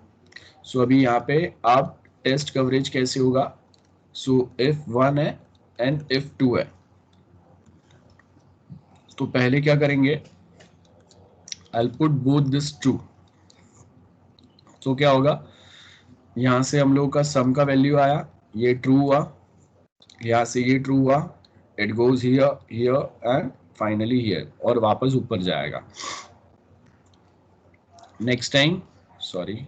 सो अभी यहाँ पे आप टेस्ट कवरेज कैसे होगा, सो इफ 1 है एंड इफ 2 है, तो पहले क्या करेंगे, I put both this true. तो क्या होगा, यहां से हम लोग का सम का वैल्यू आया, ये ट्रू हुआ, यहां से ये ट्रू हुआ, it goes here here and finally here, और वापस ऊपर जाएगा। नेक्स्ट टाइम, सॉरी,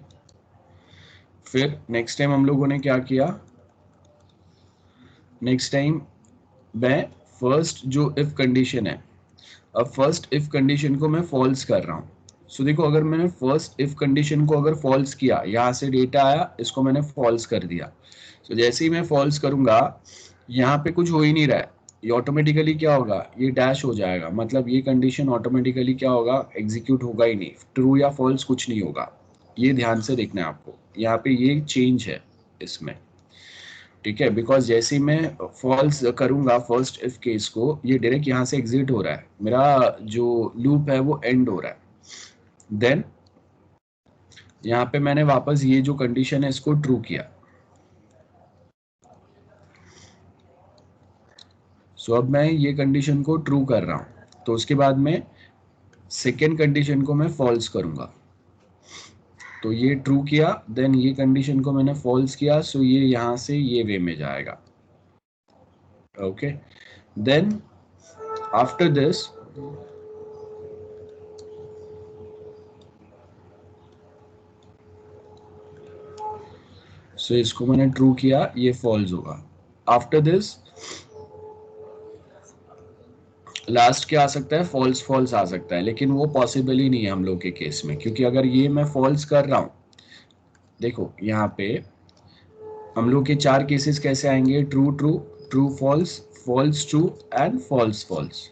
फिर नेक्स्ट टाइम हम लोगों ने क्या किया, नेक्स्ट टाइम मैं फर्स्ट जो इफ कंडीशन है, अब फर्स्ट इफ कंडीशन को मैं फॉल्स कर रहा हूँ। सो देखो, अगर मैंने फर्स्ट इफ कंडीशन को अगर फॉल्स किया, यहाँ से डेटा आया, इसको मैंने फॉल्स कर दिया। सो जैसे ही मैं फॉल्स करूंगा, यहाँ पे कुछ हो ही नहीं रहा है, ये ऑटोमेटिकली क्या होगा, ये डैश हो जाएगा, मतलब ये कंडीशन ऑटोमेटिकली क्या होगा, एग्जीक्यूट होगा ही नहीं, ट्रू या फॉल्स कुछ नहीं होगा। ये ध्यान से देखना है आपको, यहाँ पे ये चेंज है इसमें, ठीक है, बिकॉज जैसे ही मैं फॉल्स करूंगा फर्स्ट इफ केस को, ये डायरेक्ट यहाँ से एग्जिट हो रहा है, मेरा जो लूप है वो एंड हो रहा है। देन यहाँ पे मैंने वापस ये जो कंडीशन है इसको ट्रू किया। सो अब मैं ये कंडीशन को ट्रू कर रहा हूं, तो उसके बाद में सेकेंड कंडीशन को मैं फॉल्स करूंगा। तो ये ट्रू किया, देन ये कंडीशन को मैंने फॉल्स किया, सो ये यहां से ये वे में जाएगा। Okay, then after this so इसको मैंने ट्रू किया, ये फॉल्स होगा। आफ्टर दिस लास्ट क्या आ सकता है, फॉल्स फॉल्स आ सकता है, लेकिन वो पॉसिबल ही नहीं है हम लोग के केस में, क्योंकि अगर ये मैं फॉल्स कर रहा हूं, देखो यहाँ पे हम लोग के चार केसेस कैसे आएंगे, true true, true false, false true and false false.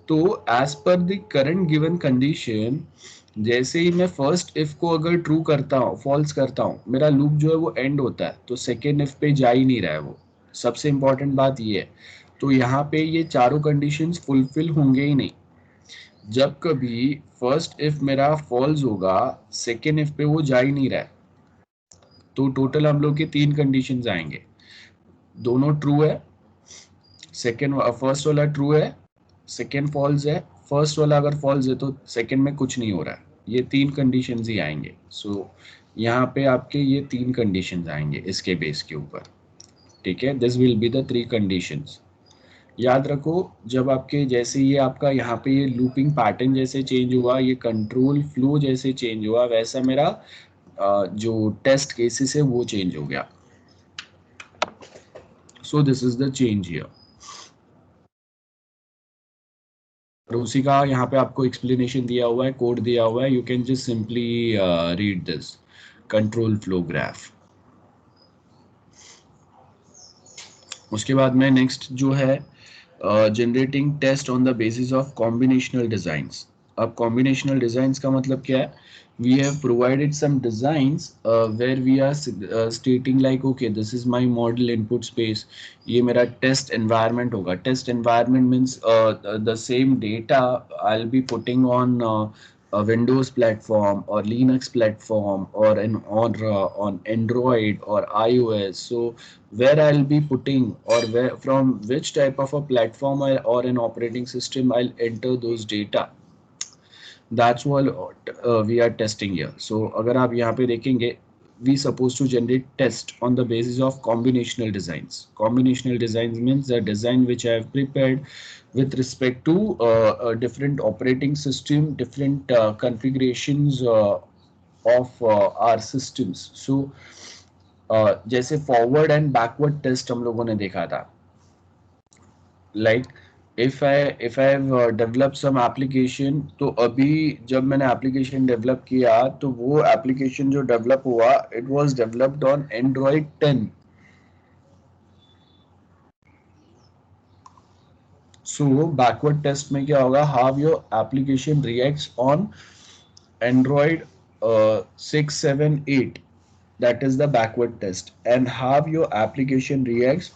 तो as per the current given condition, जैसे ही मैं फर्स्ट इफ को अगर ट्रू करता हूँ, फॉल्स करता हूँ, मेरा लूप जो है वो एंड होता है, तो सेकेंड इफ पे जा ही नहीं रहा है वो, सबसे इंपॉर्टेंट बात ये है। तो यहाँ पे ये चारों कंडीशंस फुलफिल होंगे ही नहीं। जब कभी फर्स्ट इफ मेरा फॉल्स होगा, सेकेंड इफ पे वो जा ही नहीं रहा है, तो टोटल हम लोग के तीन कंडीशंस आएंगे, दोनों ट्रू है, सेकेंड फर्स्ट वाला ट्रू है, सेकेंड फॉल्स है, फर्स्ट वाला अगर फॉल्स है तो सेकेंड में कुछ नहीं हो रहा है, ये तीन कंडीशंस ही आएंगे। सो यहाँ पे आपके ये तीन कंडीशंस आएंगे इसके बेस के ऊपर, ठीक है, this will be the three conditions. याद रखो, जब आपके जैसे ये आपका यहाँ पे ये लूपिंग पैटर्न जैसे चेंज हुआ, ये कंट्रोल फ्लो जैसे चेंज हुआ, वैसा मेरा जो टेस्ट केसेस है वो चेंज हो गया। So this is the change here. और उसी का यहाँ पे आपको एक्सप्लेनेशन दिया हुआ है, कोड दिया हुआ है, you can just simply read this control flow graph. उसके बाद में नेक्स्ट जो है generating test on the basis of combinational designs. अब कॉम्बिनेशनल डिजाइंस का मतलब क्या है, we have provided some designs where we are stating like okay this is my model input space, ये मेरा test environment होगा। test environment means the same data I'll be putting on a Windows platform or Linux platform or on Android or iOS. So where I'll be putting, or where from which type of a platform or an operating system I'll enter those data, that's what we are testing here. So अगर आप यहाँ पे देखेंगे, we supposed to generate test on the basis of combinational designs. Combinational designs means the design which I have prepared with respect to a different operating system, different configurations of our systems. So जैसे forward and backward test हम लोगों ने देखा था, like if I have developed some application, तो अभी जब मैंने एप्लीकेशन डेवलप किया तो वो एप्लीकेशन जो डेवलप हुआ it was developed on Android 10. So backward test में क्या होगा, how your application reacts on Android 6, 7, 8, that is the backward test, and how your application reacts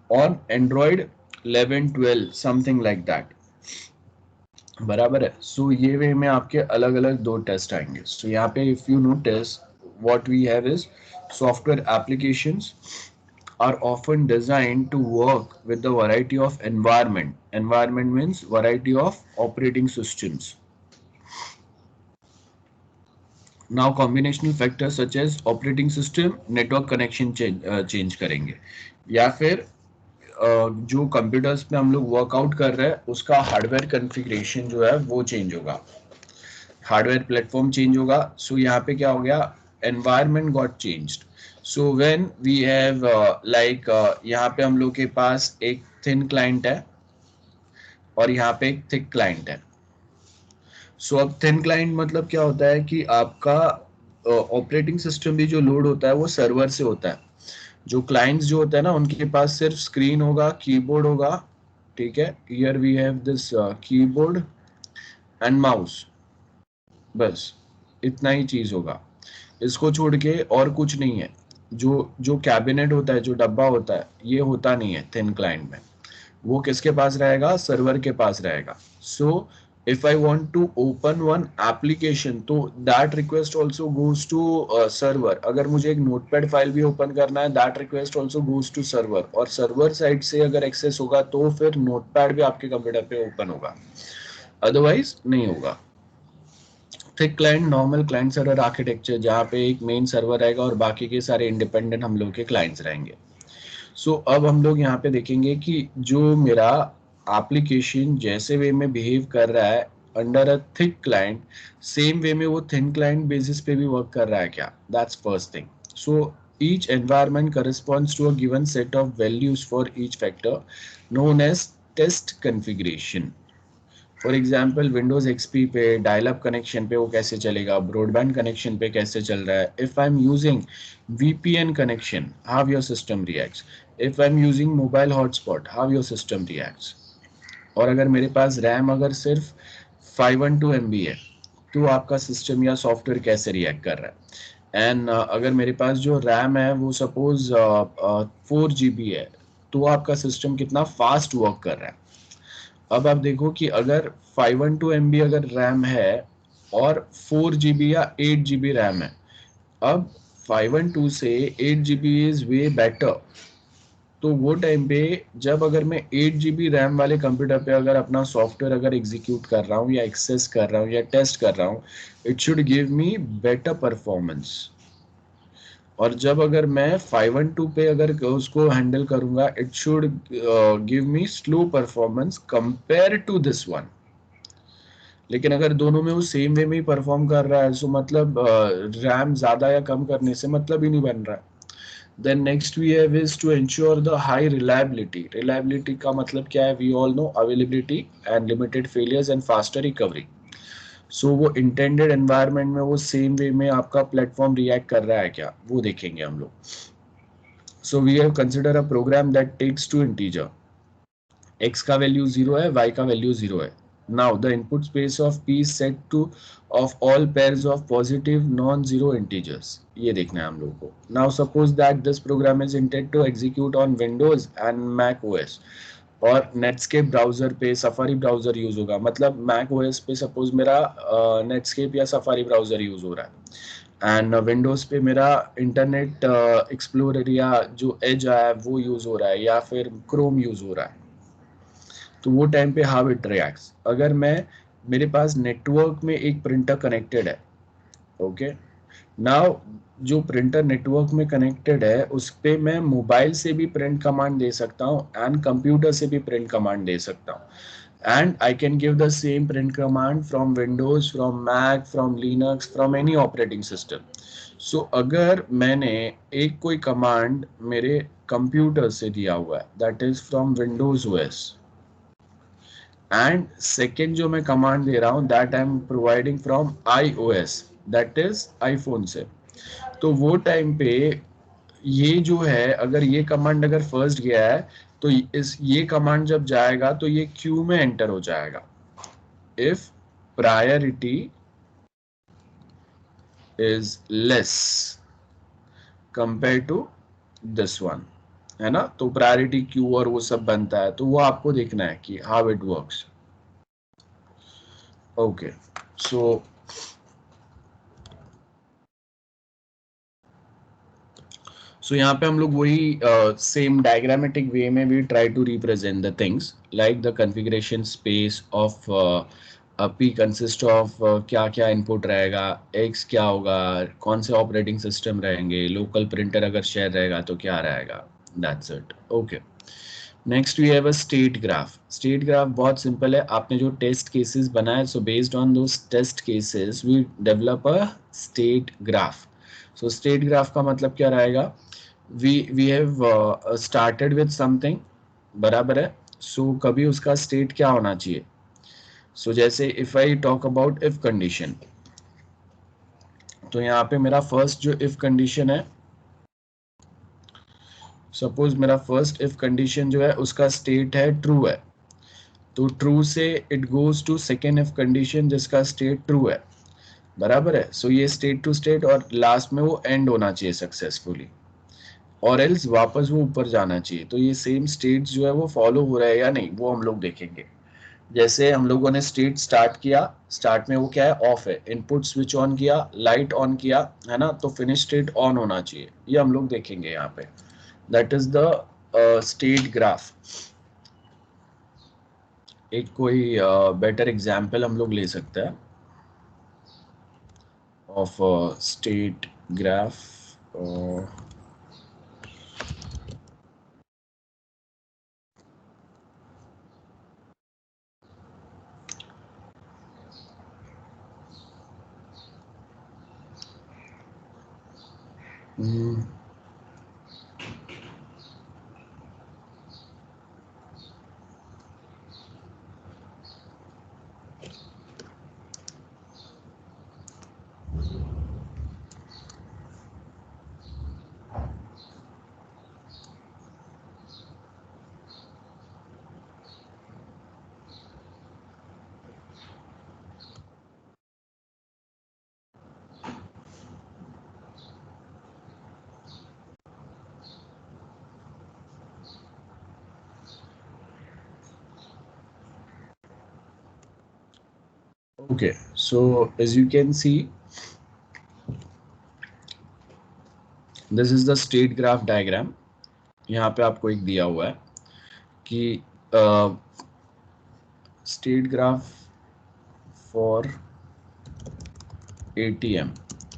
on Android 11, 12, something like that. बराबर है. So ये way में आपके अलग अलग दो टेस्ट आएंगे. सो यहाँ पे if you notice what we have is software applications are often designed to work with the variety of environment. Environment means variety of operating systems. Now combinational factors such as operating system, network connection change करेंगे, या फिर जो computers पे हम लोग workout कर रहे हैं उसका हार्डवेयर कॉन्फ़िगरेशन जो है वो चेंज होगा, हार्डवेयर प्लेटफॉर्म चेंज होगा. सो यहाँ पे क्या हो गया, environment got changed. So when we have like यहाँ पे हम लोग के पास एक थिन क्लाइंट है और यहाँ पे एक थिक क्लाइंट है. सो अब थिन क्लाइंट मतलब क्या होता है कि आपका ऑपरेटिंग सिस्टम भी जो लोड होता है वो सर्वर से होता है. जो क्लाइंट्स जो होता है ना उनके पास सिर्फ स्क्रीन होगा, कीबोर्ड होगा, ठीक है, here we have this keyboard and mouse, बस इतना ही चीज होगा. इसको छोड़ के और कुछ नहीं है. जो जो कैबिनेट होता है, जो डब्बा होता है, ये होता नहीं है थिन क्लाइंट में. वो किसके पास रहेगा, सर्वर के पास रहेगा. सो if I want to open one application, तो that request also goes to server. अगर मुझे एक notepad फाइल भी ओपन करना है, that request also goes to server. और सर्वर साइड से अगर एक्सेस होगा तो फिर notepad भी आपके कंप्यूटर पे ओपन होगा, अदरवाइज नहीं होगा. Thick client, normal client server architecture, जहाँ पे एक मेन सर्वर रहेगा और बाकी के सारे इंडिपेंडेंट हम लोग के क्लाइंट्स रहेंगे. सो अब हम लोग यहाँ पे देखेंगे कि जो मेरा एप्लीकेशन जैसे वे में बिहेव कर रहा है under a thick client, same way में वो थिन क्लाइंट बेसिस पे भी वर्क कर रहा है क्या, that's first thing. So each environment corresponds to a given set of values for each factor known as test configuration. For example Windows XP पे dial up connection पे वो कैसे चलेगा, ब्रॉडबैंड कनेक्शन पे कैसे चल रहा है. If I am using VPN connection, how your system reacts. If I am using mobile hotspot, how your system reacts. और अगर मेरे पास रैम अगर सिर्फ 512 MB है तो आपका सिस्टम या सॉफ्टवेयर कैसे रिएक्ट कर रहा है. एंड अगर मेरे पास जो रैम है वो सपोज 4 GB है तो आपका सिस्टम कितना फास्ट वर्क कर रहा है. अब आप देखो कि अगर 512 MB अगर रैम है और 4 GB या 8 GB रैम है, अब 512 से 8 GB इज वे बेटर. तो वो टाइम पे जब अगर मैं 8 GB रैम वाले कंप्यूटर पे अगर अपना सॉफ्टवेयर अगर एग्जीक्यूट कर रहा हूँ या एक्सेस कर रहा हूँ या टेस्ट कर रहा हूँ, it should give me better performance. और जब अगर मैं 512 पे अगर उसको हैंडल करूंगा, it should give me slow performance compare to this one. लेकिन अगर दोनों में वो सेम वे में ही परफॉर्म कर रहा है, सो मतलब रैम ज्यादा या कम करने से मतलब ही नहीं बन रहा है. Then next we have is to ensure the high reliability. Reliability का मतलब क्या है, we all know, availability and limited failures and faster recovery. So वो इंटेंडेड एनवायरनमेंट में वो सेम वे में आपका प्लेटफॉर्म रिएक्ट कर रहा है क्या, वो देखेंगे हम लोग. So we have consider a program that takes two integer. x का वैल्यू 0 है, y का वैल्यू 0 है. Now the input space of p is set to of all pairs of positive non-zero integers. ये देखना है हम लोगों को. Now suppose that this program is intended to execute on Windows and Mac OS. और Netscape browser पे safari browser use होगा. मतलब मैक ओएस पे सपोज मेरा नेटस्केप या सफारी ब्राउजर यूज हो रहा है एंड विंडोज पे मेरा इंटरनेट एक्सप्लोरर या जो एज आया है वो यूज हो रहा है या फिर क्रोम यूज हो रहा है. तो वो टाइम पे हाउ इट रिएक्ट्स. अगर मैं मेरे पास नेटवर्क में एक प्रिंटर कनेक्टेड है, ओके, नाउ जो प्रिंटर नेटवर्क में कनेक्टेड है उस पे मैं मोबाइल से भी प्रिंट कमांड दे सकता हूँ एंड कंप्यूटर से भी प्रिंट कमांड दे सकता हूँ. and I can give the same print command from Windows, from Mac, from Linux, from any operating system. So अगर मैंने एक कोई कमांड मेरे कंप्यूटर से दिया हुआ है, that is from Windows OS, and second जो मैं कमांड दे रहा हूँ that I am providing from iOS, that is iPhone से, तो वो टाइम पे ये जो है, अगर ये कमांड अगर फर्स्ट गया है तो इस ये कमांड जब जाएगा तो ये क्यू में एंटर हो जाएगा if priority is less compared to this one, है ना, तो प्रायोरिटी क्यू और वो सब बनता है, तो वो आपको देखना है कि हाउ इट वर्क्स. ओके, सो यहाँ पे हम लोग वही सेम डायग्रामेटिक वे में भी try to represent the things like the configuration space of P consist of क्या क्या इनपुट रहेगा, एक्स क्या होगा, कौन से ऑपरेटिंग सिस्टम रहेंगे, लोकल प्रिंटर अगर शेयर रहेगा तो क्या रहेगा. That's it. Okay, next we have a state graph. State graph बहुत सिंपल है. आपने जो टेस्ट केसेस बनाए, so based on those test cases we develop a state graph. So state graph का मतलब क्या रहेगा, we have started with something, बराबर है. सो कभी उसका स्टेट क्या होना चाहिए. सो जैसे if I talk about if condition, तो यहाँ पे मेरा फर्स्ट जो इफ कंडीशन है, सपोज मेरा फर्स्ट इफ कंडीशन जो है उसका स्टेट है ट्रू है, तो ट्रू से it goes to second if condition जिसका स्टेट ट्रू है, बराबर है. सो ये स्टेट टू स्टेट और लास्ट में वो एंड होना चाहिए सक्सेसफुली, और एल्स वापस वो ऊपर जाना चाहिए. तो ये सेम स्टेट्स जो है वो फॉलो हो रहा है या नहीं वो हम लोग देखेंगे. जैसे हम लोगों ने स्टेट स्टार्ट किया, स्टार्ट में वो क्या है, ऑफ है, इनपुट स्विच ऑन किया, लाइट ऑन किया, है ना, तो फिनिश स्टेट ऑन होना चाहिए, ये हम लोग देखेंगे यहाँ पे. That is the state graph. एक कोई बेटर एग्जाम्पल हम लोग ले सकते हैं of state graph. Okay, so as you can see, this is the state graph diagram. यहाँ पे आपको एक दिया हुआ है कि state graph for ATM.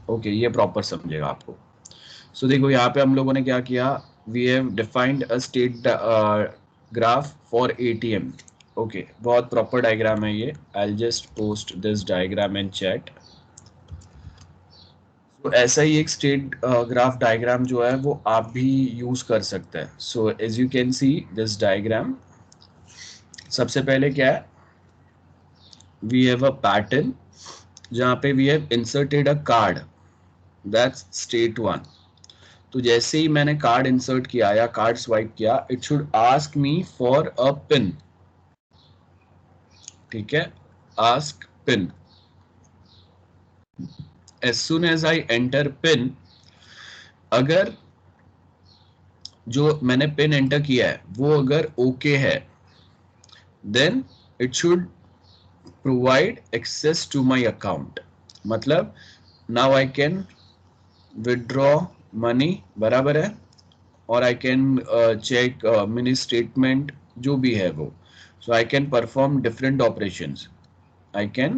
Okay, ये प्रॉपर समझेगा आपको. सो देखो यहाँ पे हम लोगों ने क्या किया, we have defined a state graph for ATM. Okay, बहुत प्रॉपर डायग्राम है ये. I just post this diagram in chat. तो ऐसा ही एक स्टेट ग्राफ डायग्राम जो है वो आप भी यूज कर सकते हैं. So as you can see this diagram, सबसे पहले क्या है, वी हैव अ पैटर्न जहाँ पे we have inserted a card, that's state 1. तो जैसे ही मैंने कार्ड इंसर्ट किया या कार्ड स्वाइप किया, it should ask me for a pin. ठीक है, ask pin. As soon as I enter pin, अगर जो मैंने पिन एंटर किया है वो अगर ओके है, then it should provide access to my account. मतलब now I can withdraw money, बराबर है, और I can check mini statement जो भी है वो. So I can perform different operations. I can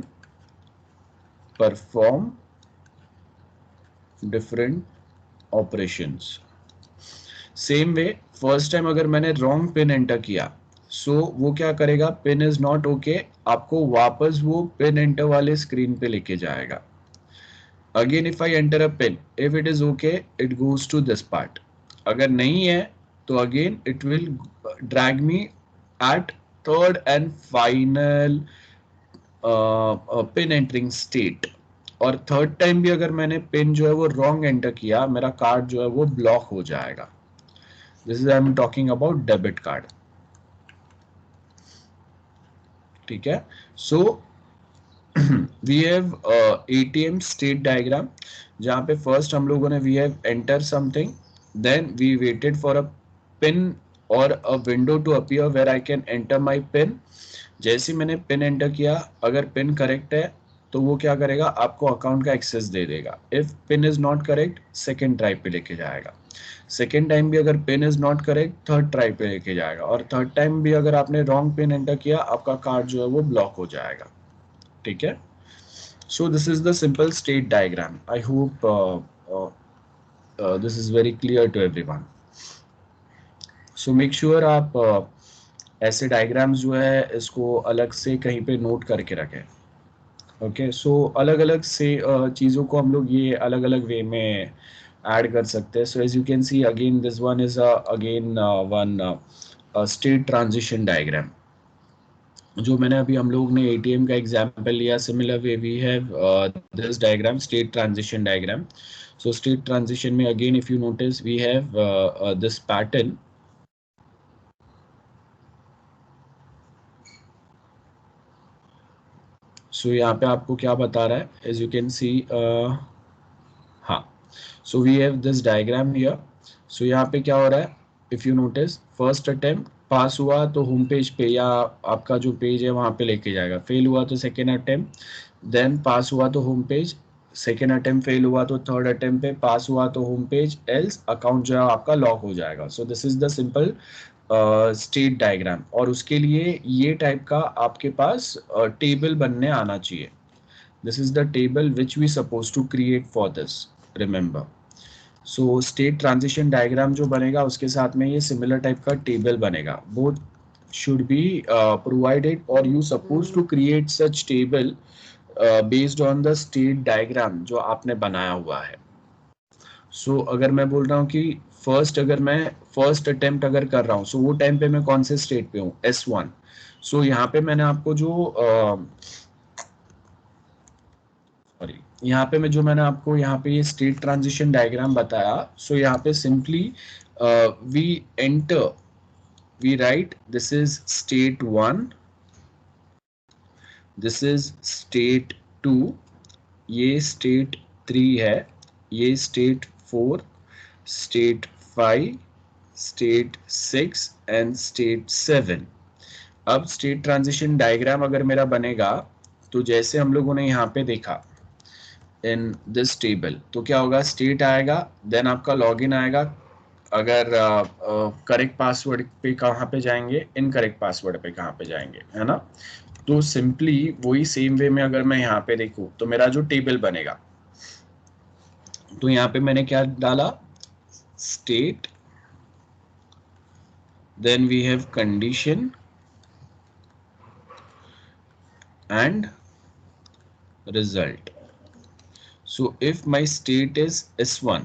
perform different operations. Same way first time अगर मैंने रॉन्ग पिन एंटर किया, सो वो क्या करेगा, पिन इज नॉट ओके, आपको वापस वो पिन एंटर वाले स्क्रीन पे लेके जाएगा. Again if I enter a pin, if it is okay it goes to this part. अगर नहीं है तो again it will drag me at third and final pin entering state. और थर्ड टाइम भी अगर मैंने पिन जो है वो रॉन्ग एंटर किया, मेरा कार्ड जो है वो ब्लॉक हो जाएगा. This is I am talking about debit card. ठीक है. So we have ATM state diagram, जहां पे फर्स्ट हम लोगों ने we have enter something, then we waited for a pin और a window to appear where I can enter my pin. जैसे मैंने पिन एंटर किया, अगर पिन करेक्ट है तो वो क्या करेगा, आपको अकाउंट का एक्सेस दे देगा. If pin is not correct, second try पे लेके जाएगा. सेकेंड टाइम भी अगर pin is not correct, third try पे लेके जाएगा. और थर्ड टाइम भी अगर आपने रॉन्ग पिन एंटर किया, आपका कार्ड जो है वो ब्लॉक हो जाएगा. ठीक है. So this is the simple state diagram. I hope this is very clear to everyone. So make sure आप ऐसे डायग्राम्स जो है इसको अलग से कहीं पे नोट करके रखें. ओके. सो अलग अलग से चीज़ों को हम लोग ये अलग अलग वे में ऐड कर सकते हैं. So as you can see again this one is again one state transition diagram. जो मैंने अभी हम लोग ने एटीएम का एग्जांपल लिया, similar way we have this diagram, state transition diagram. So state transition में again if you notice we have this pattern. So यहाँ पे आपको क्या बता रहा है, एज यू कैन सी, हाँ. So we have this diagram here. So यहाँ पे क्या हो रहा है, if you notice first attempt pass हुआ तो होम पेज पे या आपका जो पेज है वहाँ पे लेके जाएगा. फेल हुआ तो सेकेंड अटेम्प्ट, देन पास हुआ तो home page. Second attempt fail हुआ तो थर्ड अटेम्प्ट पे, पास हुआ तो होम पेज, एल्स अकाउंट जो है आपका लॉक हो जाएगा. So this is the simple state diagram. और उसके लिए ये टाइप का आपके पास टेबल बनने आना चाहिए. This is the table which we suppose to create for this, remember. So state transition diagram जो बनेगा उसके साथ में ये सिमिलर टाइप का टेबल बनेगा. Both should be provided or you supposed to create such table based on the state diagram जो आपने बनाया हुआ है. सो अगर मैं बोल रहा हूँ कि फर्स्ट, अगर मैं फर्स्ट अटेम्प्ट अगर कर रहा हूँ, सो वो टाइम पे मैं कौन से स्टेट पे हूँ, S1. सो यहाँ पे मैंने आपको जो सॉरी, यहाँ पे मैं जो मैंने आपको यहाँ पे ये स्टेट ट्रांजिशन डायग्राम बताया. सो यहाँ पे simply we enter, we write this is state 1, this is state 2, ये state 3 है, ये state 4, state 5, state 6 and state 7. अब स्टेट ट्रांजिशन डायग्राम अगर मेरा बनेगा तो जैसे हम लोगों ने यहाँ पे देखा इन दिस टेबल, तो क्या होगा, स्टेट आएगा, देन आपका लॉगिन आएगा. अगर करेक्ट पासवर्ड पे कहाँ पे जाएंगे, इनकरेक्ट पासवर्ड पे कहाँ पे जाएंगे, है ना. तो सिंपली वही सेम वे में अगर मैं यहाँ पे देखूँ तो मेरा जो टेबल बनेगा, तो यहाँ पे मैंने क्या डाला, state, then we have condition and result. So if my state is S1,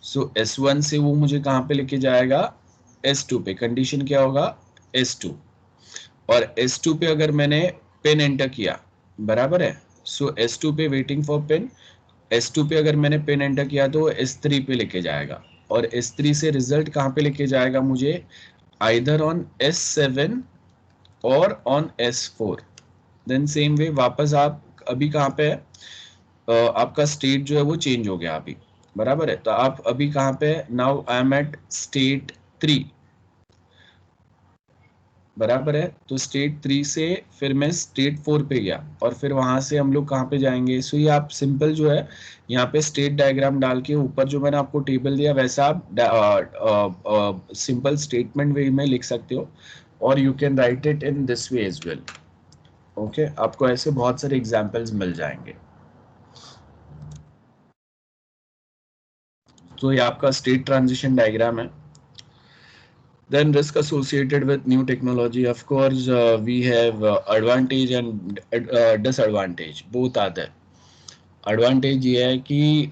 so S1 से वो मुझे कहाँ पे लेके जाएगा, S2 पे. कंडीशन क्या होगा, S2. और S2 पे अगर मैंने पिन एंटर किया, बराबर है, सो S2 पे वेटिंग फॉर पिन. S2 पे अगर मैंने पिन एंटर किया तो S3 पे लेके जाएगा. और S3 से रिजल्ट कहाँ पे लेके जाएगा मुझे, आइदर ऑन S7 और on S4. Then same way वापस आप अभी कहाँ पे है, आपका स्टेट जो है वो चेंज हो गया अभी, बराबर है. तो आप अभी कहाँ पे है, now I am at state 3, बराबर है. तो स्टेट 3 से फिर मैं स्टेट 4 पे गया और फिर वहां से हम लोग कहाँ पे जाएंगे. सो ये आप सिंपल जो है यहाँ पे स्टेट डायग्राम डाल के ऊपर जो मैंने आपको टेबल दिया वैसा आप सिंपल स्टेटमेंट वे में लिख सकते हो. और you can write it in this way as well. Okay, आपको ऐसे बहुत सारे एग्जाम्पल्स मिल जाएंगे. तो ये आपका स्टेट ट्रांजिशन डायग्राम है. Then risk associated with new technology, of course, we have advantage and disadvantage, both are there. Advantage ये है कि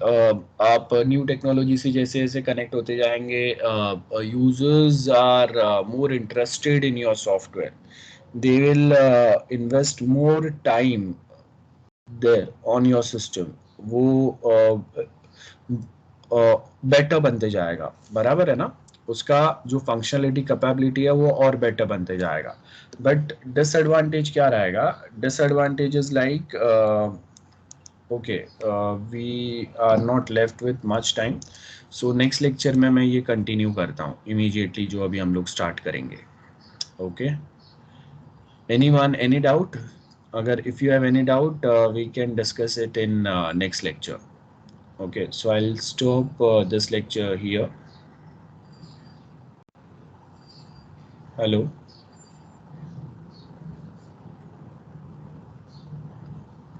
आप न्यू टेक्नोलॉजी से जैसे जैसे कनेक्ट होते जाएंगे, users are more interested in your software, they will invest more time there on your system, वो बेटर बनते जाएगा, बराबर है ना, उसका जो फंक्शनलिटी कैपेबिलिटी है वो और बेटर बनते जाएगा. बट डिसएडवांटेज क्या रहेगा? Disadvantage is like okay, we are not left with much time, so next lecture में मैं ये कंटिन्यू करता हूँ इमीडिएटली जो अभी हम लोग स्टार्ट करेंगे. Okay, anyone, any doubt? अगर if you have any doubt we can discuss it in next lecture. Okay, so I'll stop this lecture here. Hello.